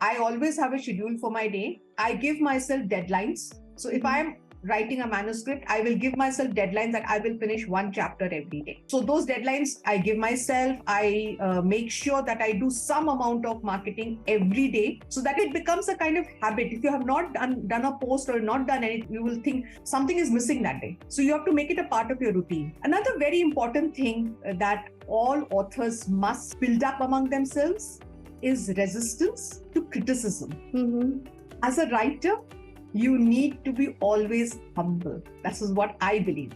I always have a schedule for my day. I give myself deadlines. So if I'm writing a manuscript, I will give myself deadlines that I will finish one chapter every day. So those deadlines I give myself. I make sure that I do some amount of marketing every day so that it becomes a kind of habit. If you have not done a post or not done anything, you will think something is missing that day. So you have to make it a part of your routine. Another very important thing that all authors must build up among themselves is resistance to criticism. As a writer, you need to be always humble. This is what I believe.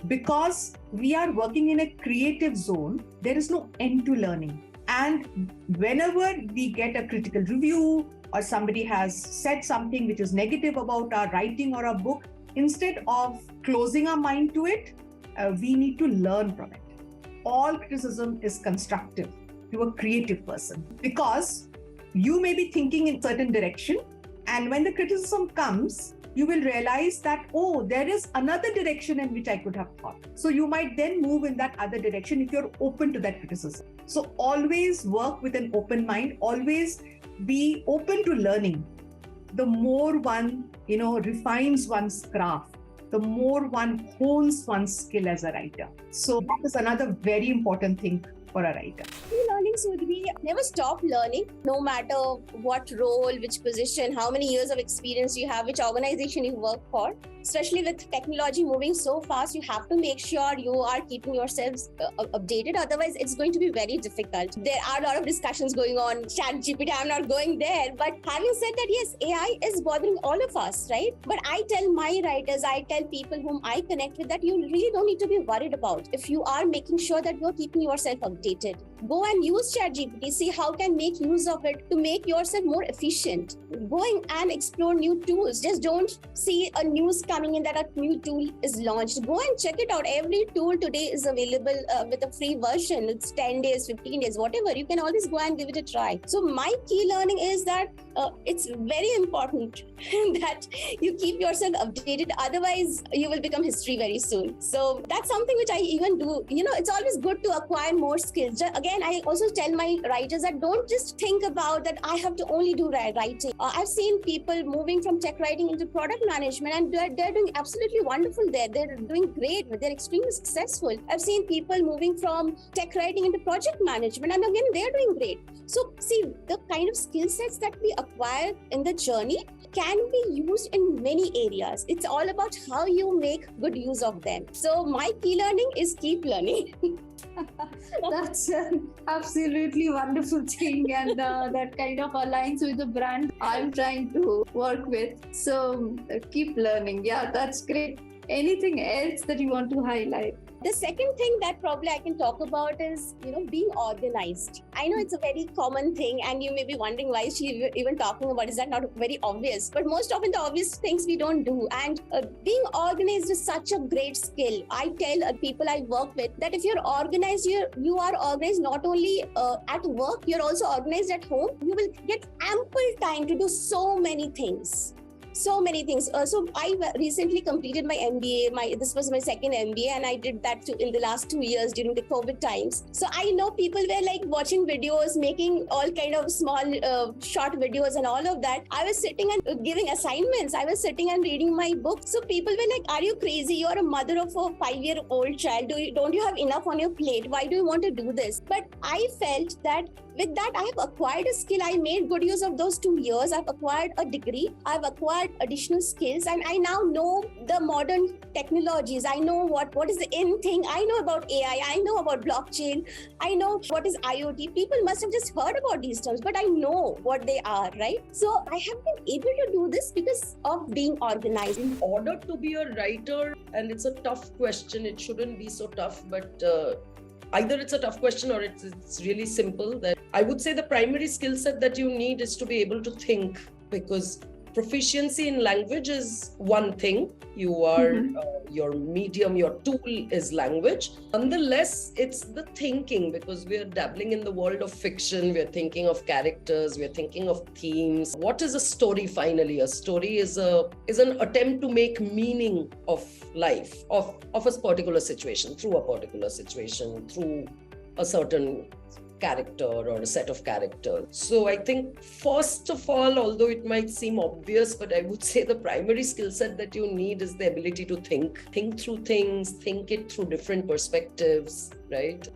Because we are working in a creative zone, there is no end to learning. And whenever we get a critical review or somebody has said something which is negative about our writing or our book, instead of closing our mind to it, we need to learn from it. All criticism is constructive to a creative person because you may be thinking in a certain direction. And when the criticism comes, you will realize that, oh, there is another direction in which I could have thought. So you might then move in that other direction if you're open to that criticism. So always work with an open mind, always be open to learning. The more one, refines one's craft, the more one hones one's skill as a writer. So that is another very important thing for a writer. Learnings would be never stop learning, no matter what role, which position, how many years of experience you have, which organization you work for. Especially with technology moving so fast, you have to make sure you are keeping yourselves updated. Otherwise, it's going to be very difficult. There are a lot of discussions going on. ChatGPT, I'm not going there. But having said that, yes, AI is bothering all of us, right? But I tell my writers, I tell people whom I connect with that you really don't need to be worried about. If you are making sure that you're keeping yourself updated, go and use ChatGPT, see how can make use of it to make yourself more efficient. Going and explore new tools. Just don't see a news coming in that a new tool is launched. Go and check it out. Every tool today is available with a free version. It's 10 days, 15 days, whatever. You can always go and give it a try. So my key learning is that it's very important that you keep yourself updated. Otherwise, you will become history very soon. So that's something which I even do. It's always good to acquire more skills. Again, I also tell my writers that don't just think about that I have to only do writing. I've seen people moving from tech writing into product management, and they're doing absolutely wonderful there. They're doing great. They're extremely successful. I've seen people moving from tech writing into project management, and again, they're doing great. So see, the kind of skill sets that we acquire in the journey can be used in many areas. It's all about how you make good use of them. So my key learning is keep learning. That's an absolutely wonderful thing, and that kind of aligns with the brand I'm trying to work with. So keep learning. Yeah, that's great. Anything else that you want to highlight? The second thing that probably I can talk about is, being organized. I know it's a very common thing, and you may be wondering why is she even talking about it. Is that not very obvious? But most often the obvious things we don't do. And being organized is such a great skill. I tell people I work with that if you're organized, you are organized not only at work, you're also organized at home. You will get ample time to do so many things. So many things. So I recently completed my MBA. This was my second MBA, and I did that in the last 2 years during the COVID times. So I know people were like watching videos, making all kind of small short videos and all of that. I was sitting and giving assignments. I was sitting and reading my book. So people were like, "Are you crazy? You're a mother of a 5-year-old child. Don't you have enough on your plate? Why do you want to do this?" But I felt that with that, I have acquired a skill. I made good use of those 2 years. I've acquired a degree. I've acquired additional skills, and I now know the modern technologies. I know what is the in thing. I know about AI. I know about blockchain. I know what is IoT. People must have just heard about these terms, but I know what they are, right? So I have been able to do this because of being organized. In order to be a writer, and it's a tough question, it shouldn't be so tough, but either it's a tough question or it's really simple. That I would say the primary skill set that you need is to be able to think, because proficiency in language is one thing. You are, your medium, your tool is language. Nonetheless, it's the thinking, because we're dabbling in the world of fiction. We're thinking of characters. We're thinking of themes. What is a story finally? A story is an attempt to make meaning of life, of a particular situation, through a particular situation, through a certain character or a set of characters. So I think first of all, although it might seem obvious, but I would say the primary skill set that you need is the ability to think through things, think it through different perspectives, right?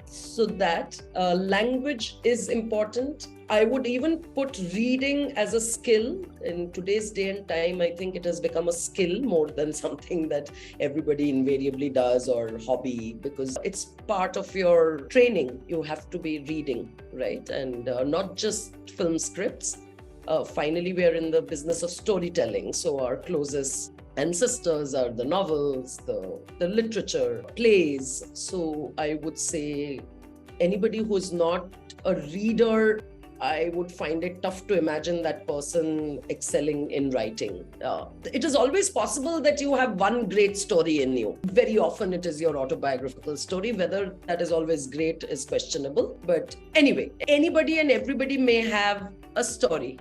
So that language is important. I would even put reading as a skill. In today's day and time, I think it has become a skill more than something that everybody invariably does or hobby, because it's part of your training. You have to be reading, right? And not just film scripts. Finally, we are in the business of storytelling. So our closest ancestors are the novels, the literature, plays. So I would say anybody who's not a reader, I would find it tough to imagine that person excelling in writing. It is always possible that you have one great story in you. Very often it is your autobiographical story. Whether that is always great is questionable. But anyway, anybody and everybody may have a story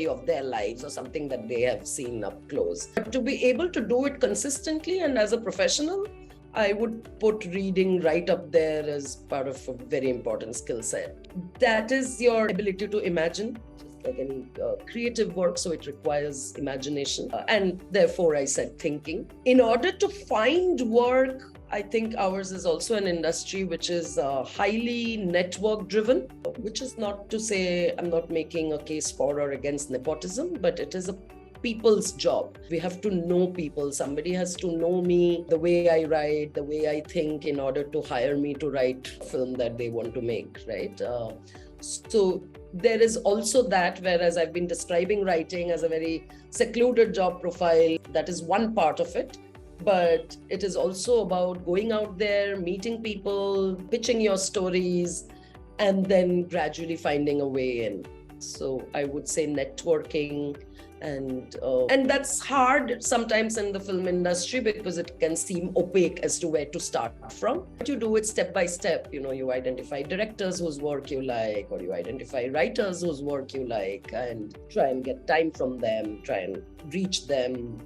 of their lives or something that they have seen up close. But to be able to do it consistently and as a professional, I would put reading right up there as part of a very important skill set. That is your ability to imagine, just like any creative work, so it requires imagination. And therefore, I said thinking. In order to find work, I think ours is also an industry which is highly network driven, which is not to say I'm not making a case for or against nepotism, but it is a people's job. We have to know people. Somebody has to know me, the way I write, the way I think, in order to hire me to write a film that they want to make, right? So there is also that, whereas I've been describing writing as a very secluded job profile, that is one part of it. But it is also about going out there, meeting people, pitching your stories, and then gradually finding a way in. So I would say networking, and that's hard sometimes in the film industry because it can seem opaque as to where to start from. But you do it step by step. You identify directors whose work you like, or you identify writers whose work you like, and try and get time from them, try and reach them,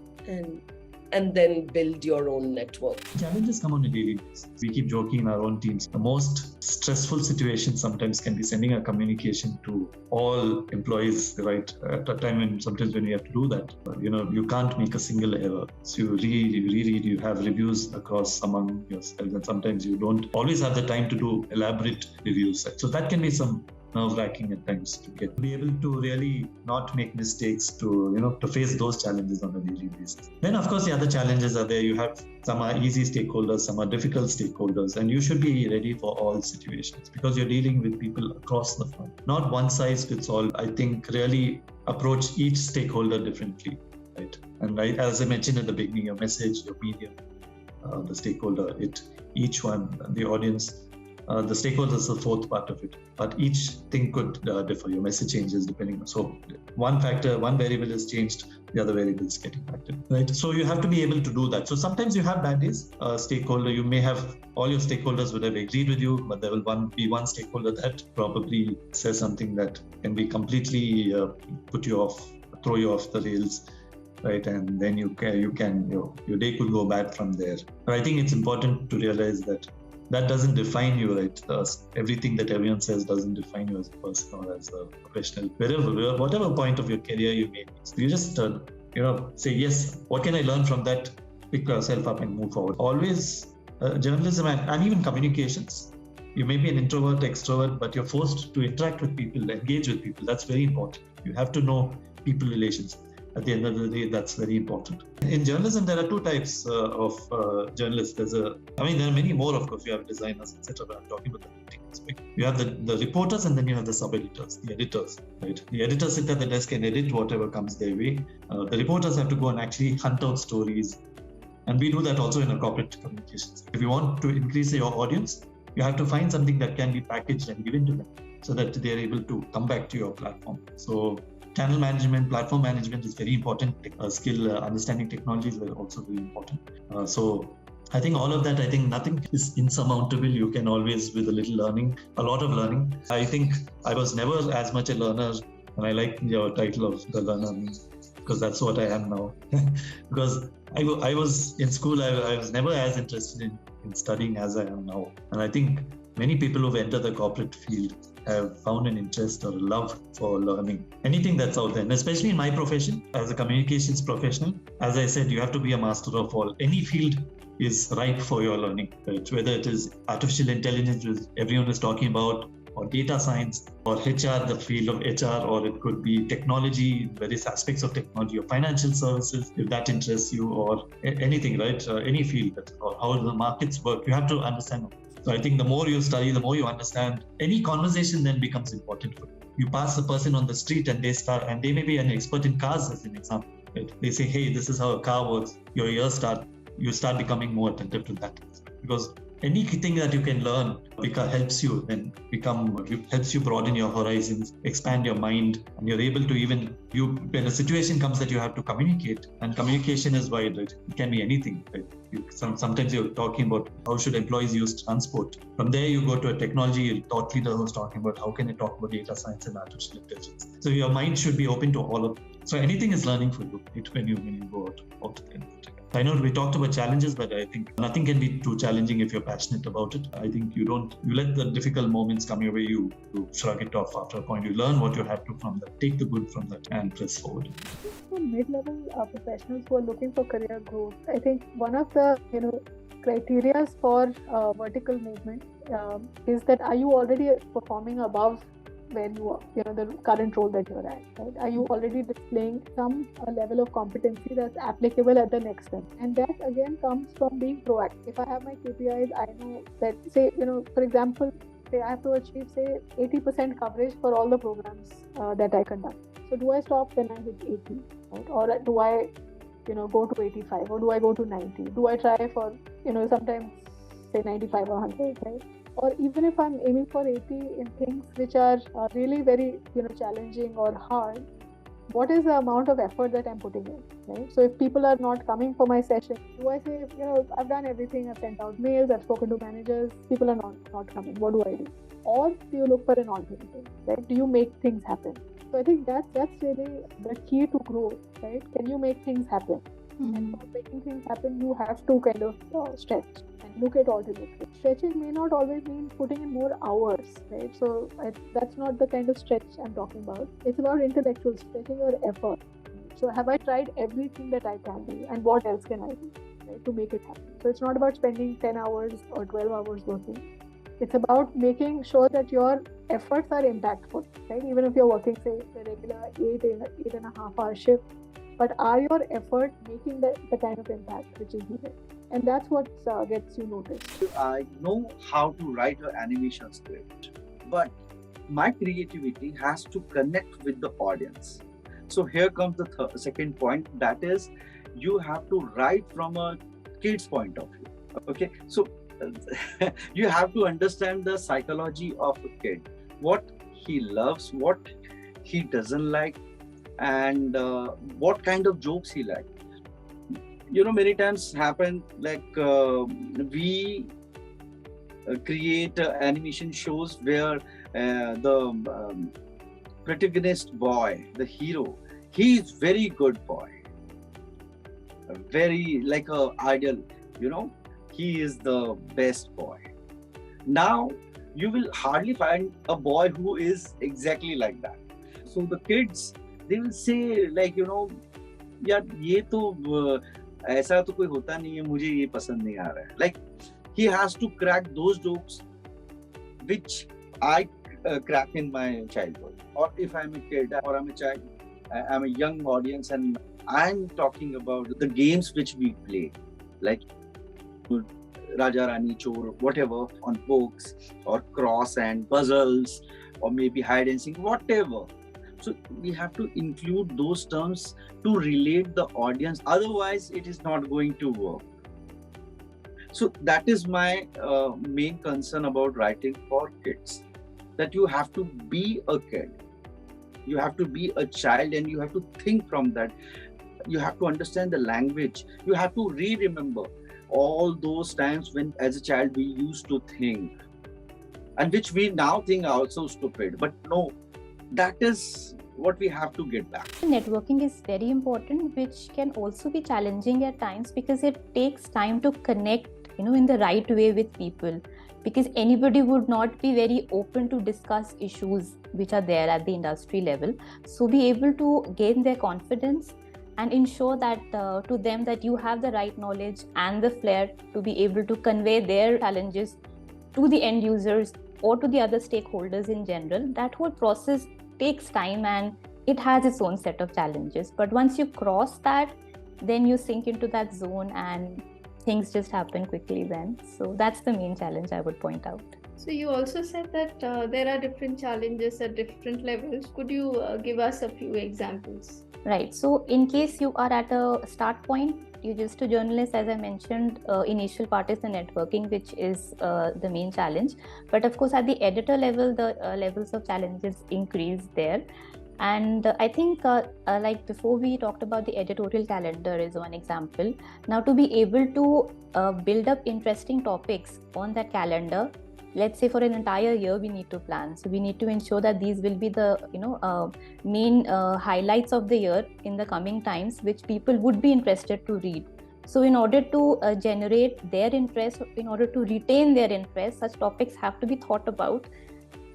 and then build your own network. Challenges come on a daily basis. We keep joking in our own teams. The most stressful situation sometimes can be sending a communication to all employees, right? At a time when sometimes when you have to do that, you can't make a single error. So you reread, you have reviews across among yourself, and sometimes you don't always have the time to do elaborate reviews. So that can be some nerve-wracking at times to be able to really not make mistakes, to face those challenges on a daily basis. Then of course the other challenges are there. You have some are easy stakeholders, some are difficult stakeholders, and you should be ready for all situations because you're dealing with people across the front. Not one size fits all. I think really approach each stakeholder differently, right? And as I mentioned at the beginning, your message, your medium, the stakeholder, each one, the audience. The stakeholders is the fourth part of it, but each thing could differ. Your message changes depending on. So one variable is changed, the other variable is getting factored, right? So you have to be able to do that. So sometimes you have bad days. Stakeholder, you may have all your stakeholders would have agreed with you, but there will be one stakeholder that probably says something that can be completely put you off, throw you off the rails. Right, and then your day could go bad from there. But I think it's important to realize that doesn't define you, right? Everything that everyone says doesn't define you as a person or as a professional. Whatever point of your career you may be. So you just, say, yes, what can I learn from that? Pick yourself up and move forward. Always journalism and even communications. You may be an introvert, extrovert, but you're forced to interact with people, engage with people. That's very important. You have to know people relations. At the end of the day, that's very important. In journalism, there are two types of journalists. There are many more, of course. You have designers, etc. I'm talking about the writing aspect. You have the reporters, and then you have the sub-editors, the editors, right? The editors sit at the desk and edit whatever comes their way. The reporters have to go and actually hunt out stories. And we do that also in our corporate communications. If you want to increase your audience, you have to find something that can be packaged and given to them so that they're able to come back to your platform. So channel management, platform management is very important. Skill, understanding technology is also very important. So I think all of that, nothing is insurmountable. You can always, with a little learning, a lot of learning. I think I was never as much a learner, and I like your title of the learner, because that's what I am now. Because I was in school, I was never as interested in studying as I am now. And I think many people who've entered the corporate field have found an interest or a love for learning anything that's out there. And especially in my profession, as a communications professional, as I said, you have to be a master of all. Any field is ripe for your learning, right? Whether it is artificial intelligence, which everyone is talking about, or data science, or HR, the field of HR, or it could be technology, various aspects of technology, or financial services, if that interests you, or anything, right? Any field, or how the markets work, you have to understand. So I think the more you study, the more you understand. Any conversation then becomes important for you. You pass a person on the street and they may be an expert in cars, as an example. Right? They say, hey, this is how a car works. You start becoming more attentive to that. Because anything that you can learn helps you broaden your horizons, expand your mind, and you're able to when a situation comes that you have to communicate, and communication is wide, right? It can be anything, right? Sometimes you're talking about how should employees use transport. From there, you go to a technology thought leader who's talking about how can I talk about data science and artificial intelligence. So your mind should be open to all of it. So anything is learning for you when you go out there. I know we talked about challenges, but I think nothing can be too challenging if you're passionate about it. I think you let the difficult moments come your way, you shrug it off after a point. You learn what you have to from that, take the good from that, and press forward. For mid-level professionals who are looking for career growth, I think one of the criteria for vertical movement is that are you already performing above where you are, the current role that you're at, right? Are you already displaying some level of competency that's applicable at the next step? And that again comes from being proactive. If I have my KPIs, I know that, say, for example, say I have to achieve, say, 80% coverage for all the programs that I conduct. So do I stop when I hit 80, right? Or do I, go to 85, or do I go to 90? Do I try for, sometimes say 95 or 100, right? Or even if I'm aiming for 80 in things which are really very, challenging or hard, what is the amount of effort that I'm putting in, right? So if people are not coming for my session, do I say, I've done everything, I've sent out mails, I've spoken to managers, people are not coming, what do I do? Or do you look for an alternative, right? Do you make things happen? So I think that's really the key to growth, right? Can you make things happen? And for making things happen, you have to kind of stretch and look at alternatives. Stretching may not always mean putting in more hours, right? So that's not the kind of stretch I'm talking about. It's about intellectual stretching or effort. So have I tried everything that I can do, and what else can I do, right, to make it happen? So it's not about spending 10 hours or 12 hours working. It's about making sure that your efforts are impactful, right? Even if you're working, say, a regular 8.5 hour shift, but are your efforts making the kind of impact which is needed? And that's what gets you noticed. I know how to write an animation script, but my creativity has to connect with the audience. So here comes the second point, that is, you have to write from a kid's point of view. Okay, so you have to understand the psychology of a kid, what he loves, what he doesn't like, and what kind of jokes he likes. Many times happen like we create animation shows where the protagonist boy, the hero, he is very good boy, very like a ideal, he is the best boy. Now you will hardly find a boy who is exactly like that. So the kids, they will say like, यार ये तो ऐसा तो कोई होता नहीं है, मुझे ये पसंद नहीं आ रहा है. Like he has to crack those jokes which I crack in my childhood. Or if I'm a kid or I'm a child, I'm a young audience, and I'm talking about the games which we play, like Raja Rani Chor, whatever, on books, or cross and puzzles, or maybe hide and seek, whatever. So we have to include those terms to relate the audience. Otherwise, it is not going to work. So that is my main concern about writing for kids. That you have to be a kid. You have to be a child, and you have to think from that. You have to understand the language. You have to remember all those times when, as a child, we used to think, and which we now think are also stupid. But no, that is what we have to get back. Networking is very important, which can also be challenging at times because it takes time to connect, in the right way with people. because anybody would not be very open to discuss issues which are there at the industry level. So be able to gain their confidence and ensure that to them that you have the right knowledge and the flair to be able to convey their challenges to the end users or to the other stakeholders in general. That whole process takes time and it has its own set of challenges. But once you cross that, then you sink into that zone and things just happen quickly then. So that's the main challenge I would point out. So you also said that there are different challenges at different levels. Could you give us a few examples? Right. So in case you are at a start point, you're just a journalist, as I mentioned, initial part is the networking, which is the main challenge. But of course, at the editor level, the levels of challenges increase there. And I think like before we talked about the editorial calendar is one example. Now to be able to build up interesting topics on that calendar, let's say for an entire year we need to plan. So we need to ensure that these will be the main highlights of the year in the coming times, which people would be interested to read. So in order to generate their interest, in order to retain their interest, such topics have to be thought about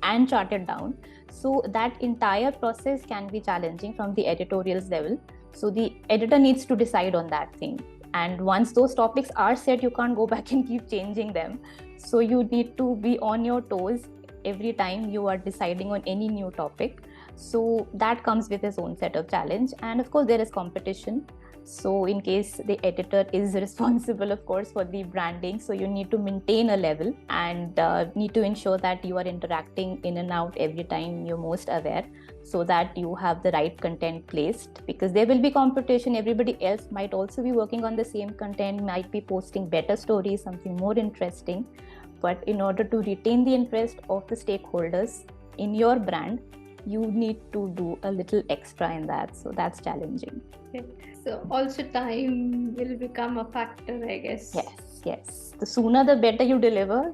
and charted down. So that entire process can be challenging from the editorials level. So the editor needs to decide on that thing. And once those topics are set, you can't go back and keep changing them. So you need to be on your toes every time you are deciding on any new topic. So that comes with its own set of challenge. And of course, there is competition. So in case the editor is responsible, of course, for the branding, so you need to maintain a level and need to ensure that you are interacting in and out every time you're most aware, so that you have the right content placed, because there will be competition. Everybody else might also be working on the same content, might be posting better stories, something more interesting. But in order to retain the interest of the stakeholders in your brand, you need to do a little extra in that. So that's challenging. Okay. So also time will become a factor, I guess. Yes. The sooner the better you deliver,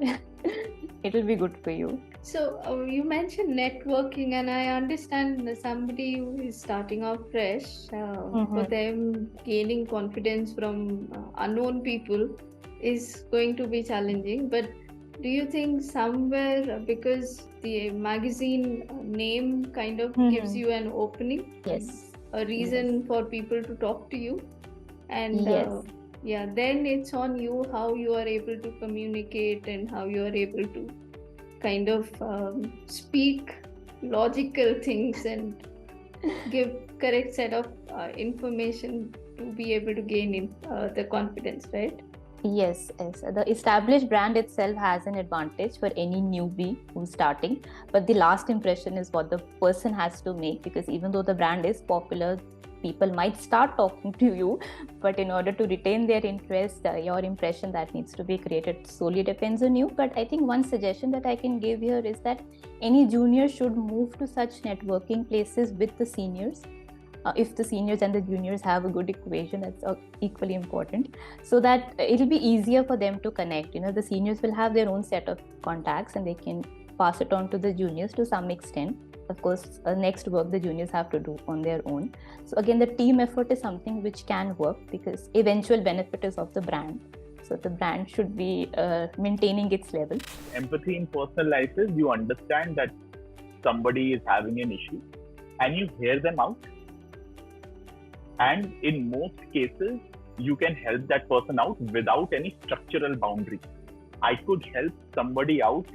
it will be good for you. So you mentioned networking, and I understand that somebody who is starting off fresh, for them gaining confidence from unknown people is going to be challenging. But do you think somewhere, because the magazine name kind of gives you an opening, a reason for people to talk to you, and then it's on you how you are able to communicate and how you are able to kind of speak logical things and give correct set of information to be able to gain the confidence, right? Yes. The established brand itself has an advantage for any newbie who's starting, but the last impression is what the person has to make, because even though the brand is popular, people might start talking to you, but in order to retain their interest, your impression that needs to be created solely depends on you. But I think one suggestion that I can give here is that any junior should move to such networking places with the seniors. If the seniors and the juniors have a good equation, that's equally important, so that it'll be easier for them to connect. The seniors will have their own set of contacts and they can pass it on to the juniors to some extent. Of course, next work the juniors have to do on their own. So again, the team effort is something which can work, because eventual benefit is of the brand. So the brand should be maintaining its level. Empathy in personal life is you understand that somebody is having an issue and you hear them out. And in most cases, you can help that person out without any structural boundary. I could help somebody out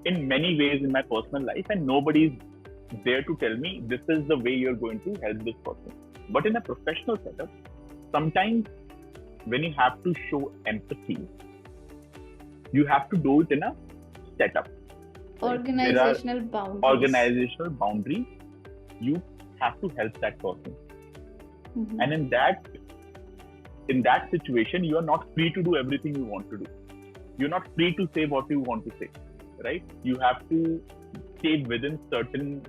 in many ways in my personal life, and nobody's there to tell me this is the way you're going to help this person. But in a professional setup, sometimes when you have to show empathy, you have to do it in a setup. Organizational boundaries. Organizational boundaries. You have to help that person. And in that situation, you are not free to do everything you want to do. You're not free to say what you want to say, right? You have to stay within certain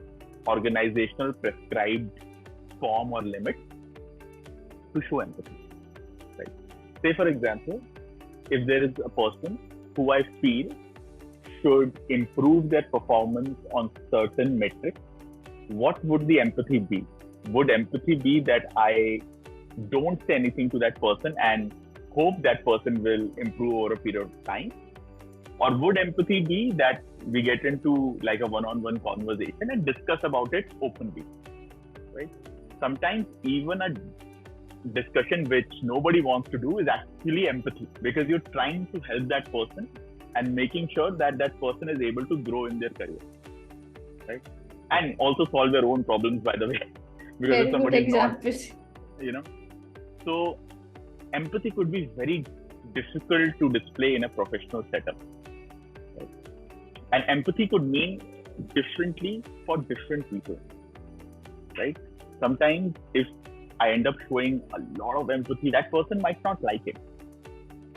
organizational prescribed form or limit to show empathy, right? Say, for example, if there is a person who I feel should improve their performance on certain metrics, what would the empathy be? Would empathy be that I don't say anything to that person and hope that person will improve over a period of time? Or would empathy be that we get into like a one-on-one conversation and discuss about it openly, right? Sometimes even a discussion which nobody wants to do is actually empathy, because you're trying to help that person and making sure that that person is able to grow in their career, right? And also solve their own problems, by the way, because Very if good somebody is not, example. so empathy could be very difficult to display in a professional setup, right? And empathy could mean differently for different people, right? Sometimes if I end up showing a lot of empathy, that person might not like it,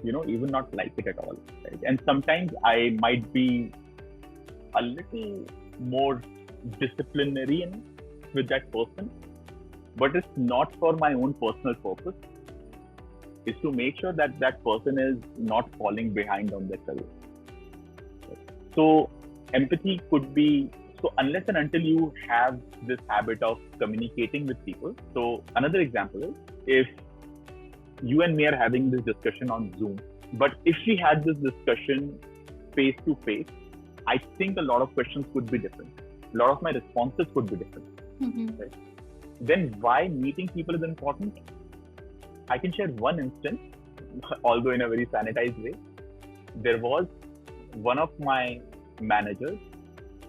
even not like it at all, right? And sometimes I might be a little more disciplinarian with that person, but it's not for my own personal purpose. It's to make sure that that person is not falling behind on their career. So empathy could be, so unless and until you have this habit of communicating with people. So another example is, if you and me are having this discussion on Zoom, but if we had this discussion face to face, I think a lot of questions could be different. A lot of my responses could be different. Right? Then why meeting people is important? I can share one instance, although in a very sanitized way. There was one of my managers.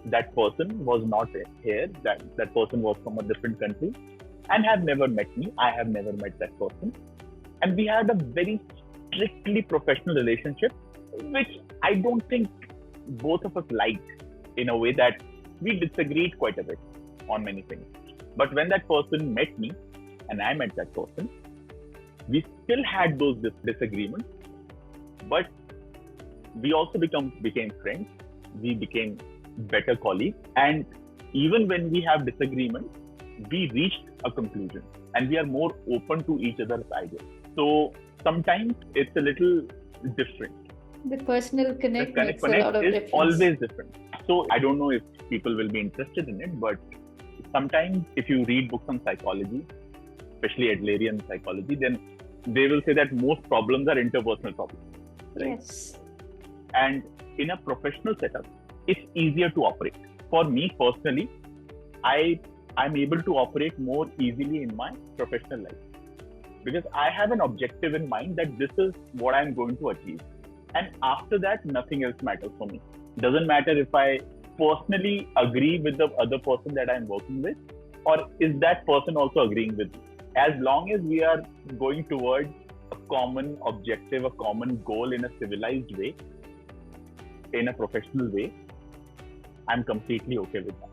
That person was not here. That person was from a different country and had never met me. I have never met that person. And we had a very strictly professional relationship, which I don't think both of us liked, in a way that we disagreed quite a bit on many things. But when that person met me and I met that person, we still had those disagreements, but we also became friends. We became better colleagues. And even when we have disagreements, we reached a conclusion and we are more open to each other's ideas. So sometimes it's a little different. The personal connect makes a lot of is difference. Always different. So I don't know if people will be interested in it, but sometimes if you read books on psychology, especially Adlerian psychology, then they will say that most problems are interpersonal problems. Right? Yes. And in a professional setup, it's easier to operate. For me personally, I'm able to operate more easily in my professional life, because I have an objective in mind that this is what I'm going to achieve. And after that, nothing else matters for me. Doesn't matter if I personally agree with the other person that I'm working with, or is that person also agreeing with me. As long as we are going towards a common objective, a common goal in a civilized way, in a professional way, I'm completely okay with that.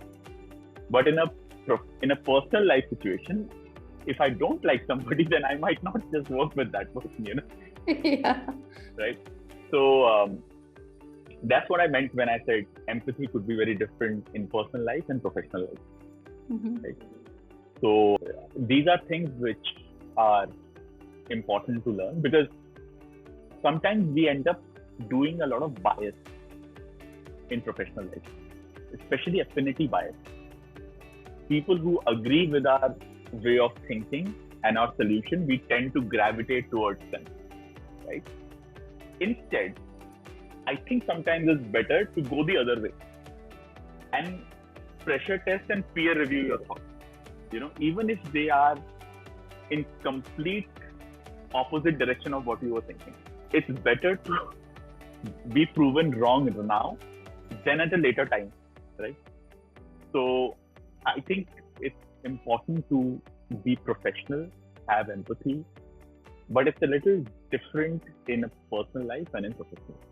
But in a personal life situation, if I don't like somebody, then I might not just work with that person, Yeah. Right? So that's what I meant when I said empathy could be very different in personal life and professional life. Right? So these are things which are important to learn, because sometimes we end up doing a lot of bias in professional life, especially affinity bias. People who agree with our way of thinking and our solution, we tend to gravitate towards them, right? Instead, I think sometimes it's better to go the other way and pressure test and peer review your thoughts. Even if they are in complete opposite direction of what you were thinking, it's better to be proven wrong now than at a later time, right? So I think it's important to be professional, have empathy, but it's a little different in a personal life and in professional life.